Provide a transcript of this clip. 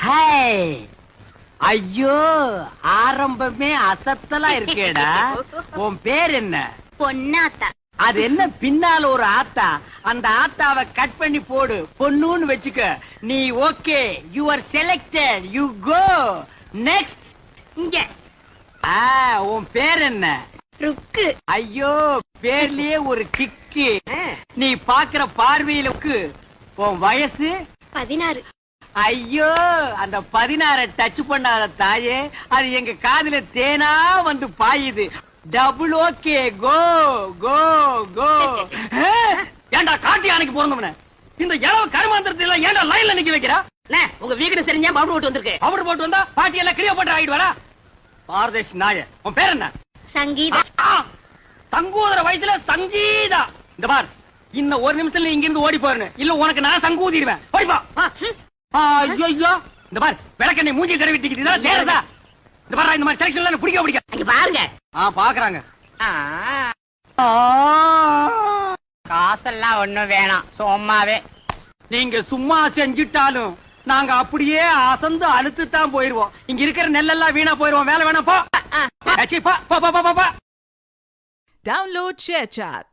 Hi. ஐயோ, ஆரம்பமே அசத்தலா இருக்கேடா. உன் பேர் என்ன? பொன்னாத்தா. அது என்ன பின்னால ஒரு ஆத்தா? அந்த ஆத்தாவை கட் பண்ணி போடு, பொண்ணுன்னு வச்சுக்க. நீ okay, you are selected, you go next. இங்க உன் பேர் என்ன? ருக்கு. ஐயோ, பேர்லயே ஒரு கிக்கு. நீ பாக்குற பார்வையிலுக்கு. உன் வயசு 16. ஐயோ, அந்த 16 டச் பண்ணாத தாயே, அது எங்க காதுல தேனா வந்து பாயுது. டபுள் ஓகே, கோ கோ கோ. ஏண்டா காட்டி யானைக்கு பிறந்தவன இந்த இளவு கருமாந்திரத்துல ஏண்டா லைன்ல நிக்க வைக்கிறா? உங்க வீடு தெரிஞ்சா பவுடர் போட்டு வந்திருக்கு. பவுடர் போட்டு வந்தா பாட்டி எல்லாம் கிளியோ போட்டு ஆகிடுவாரா? பாரதேஷ் நாய. உன் பேர் என்ன? சங்கீதா. சங்கூதர வயசுல சங்கீதா. இந்த பார், இன்னும் ஒரு நிமிஷத்துல இங்க இருந்து ஓடி போறேன்னு இல்ல உனக்கு நான் சங்கூதிடுவேன். ஓடிப்பா. ஐயோ, இந்த பார், விளக்கண்ணை மூஞ்சி தடவிட்டிக்கிட்டு தேரதா. இந்த பாரு, இந்த மாதிரி செலக்ஷன் பிடிக்க அங்க பாருங்க. பாக்குறாங்க. காசெல்லாம் ஒண்ணும் வேணாம், சும்மாவே. நீங்க சும்மா செஞ்சுட்டாலும் நாங்க அப்படியே அசந்து அழுத்து தான் போயிருவோம். இங்க இருக்கிற நெல்லெல்லாம் வீணா போயிருவோம். வேலை வேணா போ. Download ShareChat.